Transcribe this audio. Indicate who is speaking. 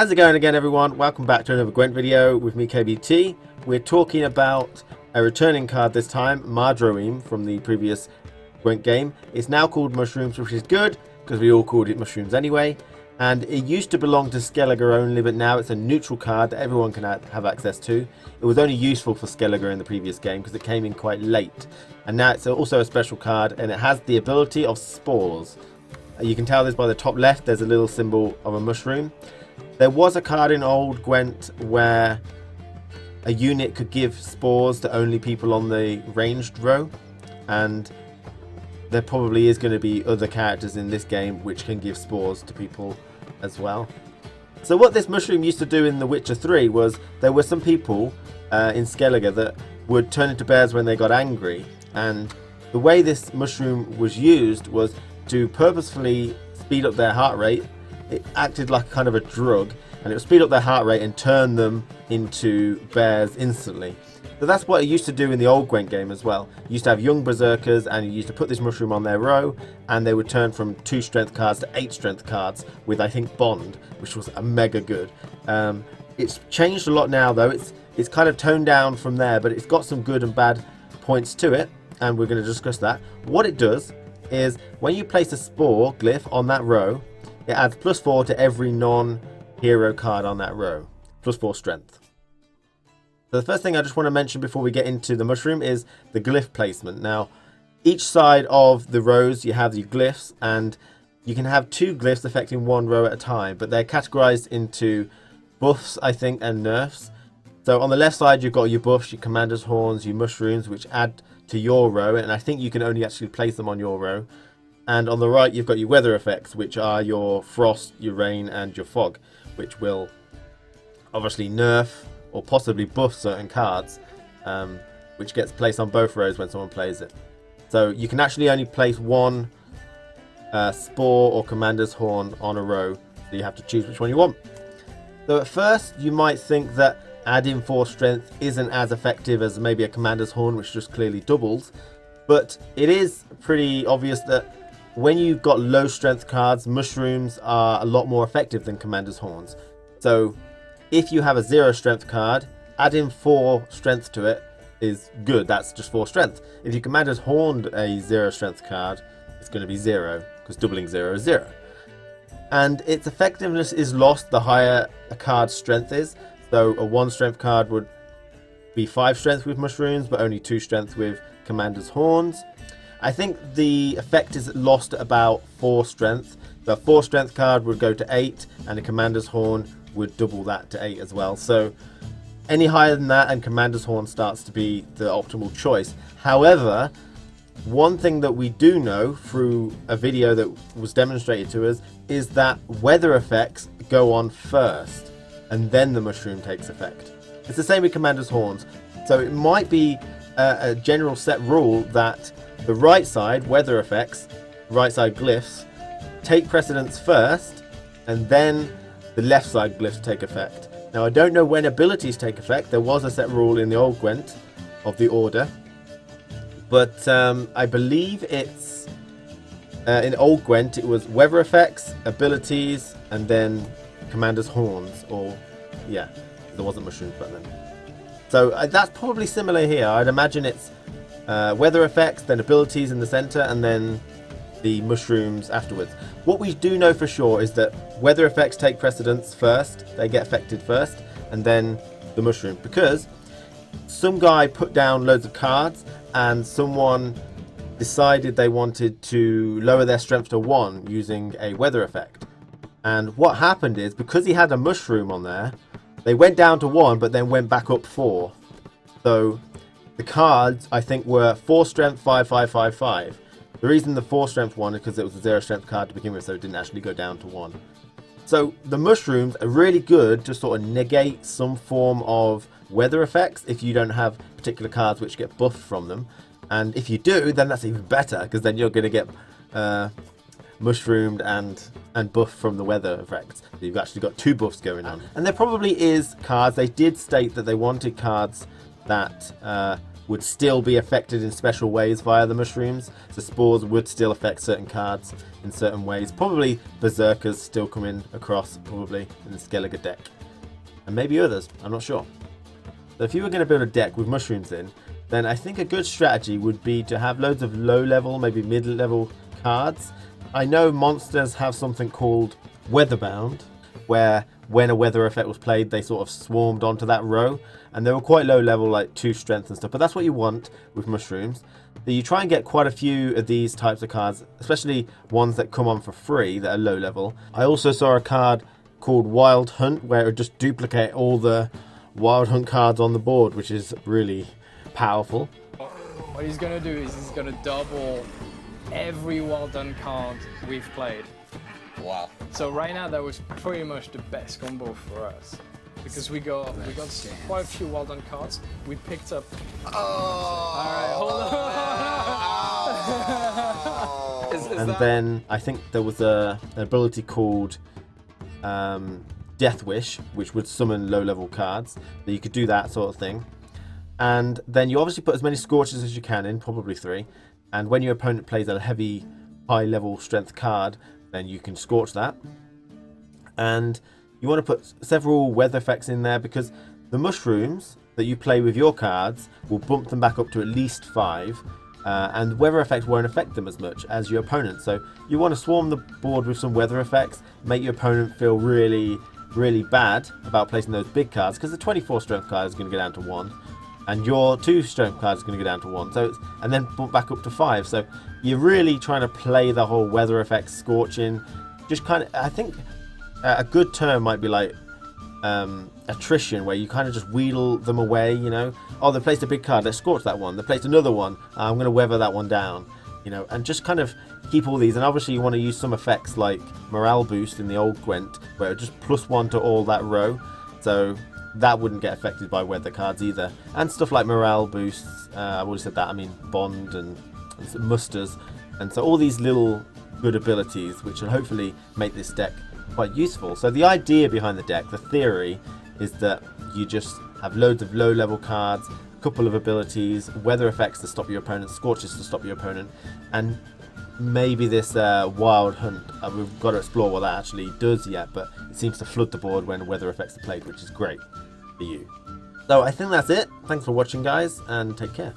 Speaker 1: How's it going again, everyone? Welcome back to another Gwent video with me, KBT. We're talking about a returning card this time, Mardroeme, from the previous Gwent game. It's now called Mushrooms, which is good because we all called it Mushrooms anyway. And it used to belong to Skellige only, but now it's a neutral card that everyone can have access to. It was only useful for Skellige in the previous game because it came in quite late. And now it's also a special card, and it has the ability of Spores. You can tell this by the top left, there's a little symbol of a mushroom. There was a card in old Gwent where a unit could give spores to only people on the ranged row, and there probably is going to be other characters in this game which can give spores to people as well. So what this mushroom used to do in The Witcher 3 was there were some people in Skellige that would turn into bears when they got angry, and the way this mushroom was used was to purposefully speed up their heart rate. It acted like kind of a drug, and it would speed up their heart rate and turn them into bears instantly. So that's what it used to do in the old Gwent game as well. You used to have young berserkers, and you used to put this mushroom on their row, and they would turn from 2 strength cards to 8 strength cards with, I think, Bond, which was a mega good. It's changed a lot now though. It's kind of toned down from there, but it's got some good and bad points to it, and we're going to discuss that. What it does is when you place a spore glyph on that row, it adds +4 to every non-hero card on that row. +4 strength. So the first thing I just want to mention before we get into the mushroom is the glyph placement. Now, each side of the rows you have your glyphs, and you can have 2 glyphs affecting 1 row at a time, but they're categorized into buffs, I think, and nerfs. So on the left side you've got your buffs, your commander's horns, your mushrooms, which add to your row, and I think you can only actually place them on your row. And on the right you've got your weather effects, which are your frost, your rain, and your fog, which will obviously nerf or possibly buff certain cards, which gets placed on both rows when someone plays it. So you can actually only place 1 spore or commander's horn on a row, so you have to choose which one you want. So at first you might think that adding 4 strength isn't as effective as maybe a commander's horn, which just clearly doubles, but it is pretty obvious that when you've got low strength cards, mushrooms are a lot more effective than commander's horns. So if you have a 0 strength card, adding 4 strength to it is good. That's just 4 strength. If your commander's horned a 0 strength card, it's going to be 0, because doubling 0 is 0. And its effectiveness is lost the higher a card's strength is. So a 1 strength card would be 5 strength with mushrooms, but only 2 strength with commander's horns. I think the effect is lost at about 4 strength. The 4 strength card would go to 8, and a commander's horn would double that to 8 as well. So any higher than that and commander's horn starts to be the optimal choice. However, one thing that we do know through a video that was demonstrated to us is that weather effects go on first, and then the mushroom takes effect. It's the same with commander's horns. So it might be a general set rule that the right side, weather effects, right side glyphs, take precedence first, and then the left side glyphs take effect. Now I don't know when abilities take effect. There was a set rule in the old Gwent of the order, but I believe it's in old Gwent it was weather effects, abilities, and then commander's horns, or yeah, there wasn't mushrooms back then. So that's probably similar here. I'd imagine it's weather effects, then abilities in the center, and then the mushrooms afterwards. What we do know for sure is that weather effects take precedence first, they get affected first, and then the mushroom, because some guy put down loads of cards and someone decided they wanted to lower their strength to 1 using a weather effect. And what happened is, because he had a mushroom on there, they went down to 1 but then went back up 4. So the cards, I think, were 4 strength, 5, 5, 5, 5. The reason the 4 strength one is because it was a 0 strength card to begin with, so it didn't actually go down to 1. So the mushrooms are really good to sort of negate some form of weather effects if you don't have particular cards which get buffed from them. And if you do, then that's even better, because then you're going to get mushroomed and buffed from the weather effects. So you've actually got 2 buffs going on. And there probably is cards, they did state that they wanted cards that would still be affected in special ways via the mushrooms. So spores would still affect certain cards in certain ways. Probably berserkers still coming across, probably in the Skellige deck, and maybe others, I'm not sure. So if you were going to build a deck with mushrooms in, then I think a good strategy would be to have loads of low level, maybe mid level cards. I know monsters have something called Weatherbound, where when a weather effect was played, they sort of swarmed onto that row, and they were quite low level, like 2 strength and stuff, but that's what you want with mushrooms. So you try and get quite a few of these types of cards, especially ones that come on for free that are low level. I also saw a card called Wild Hunt, where it would just duplicate all the Wild Hunt cards on the board, which is really powerful.
Speaker 2: What he's going to do is he's going to double every Wild Hunt card we've played.
Speaker 3: Wow.
Speaker 2: So right now that was pretty much the best combo for us, because we got quite a few Wild Hunt cards. We picked up. Alright, hold on.
Speaker 1: And then I think there was an ability called Death Wish, which would summon low level cards. So you could do that sort of thing. And then you obviously put as many Scorches as you can in, probably 3. And when your opponent plays a heavy, high level strength card, then you can Scorch that. And you want to put several weather effects in there, because the mushrooms that you play with your cards will bump them back up to at least 5. And weather effects won't affect them as much as your opponent. So you want to swarm the board with some weather effects, make your opponent feel really, really bad about placing those big cards, because the 24 strength card is going to go down to 1. And your 2 strength card is going to go down to 1, so and then bump back up to 5. So you're really trying to play the whole weather effects, scorching. Just kind of, I think a good term might be like attrition, where you kind of just wheedle them away. You know, oh, they placed a big card, let's scorch that one. They placed another one, I'm going to weather that one down. You know, and just kind of keep all these. And obviously you want to use some effects like morale boost in the old Gwent, where it just +1 to all that row. So that wouldn't get affected by weather cards either. And stuff like morale boosts, I've already said that, I mean bond and musters. And so all these little good abilities, which will hopefully make this deck quite useful. So the idea behind the deck, the theory, is that you just have loads of low level cards, a couple of abilities, weather effects to stop your opponent, scorches to stop your opponent, and maybe this Wild Hunt. We've got to explore what that actually does yet, but it seems to flood the board when weather effects are played, which is great for you. So I think that's it. Thanks for watching, guys, and take care.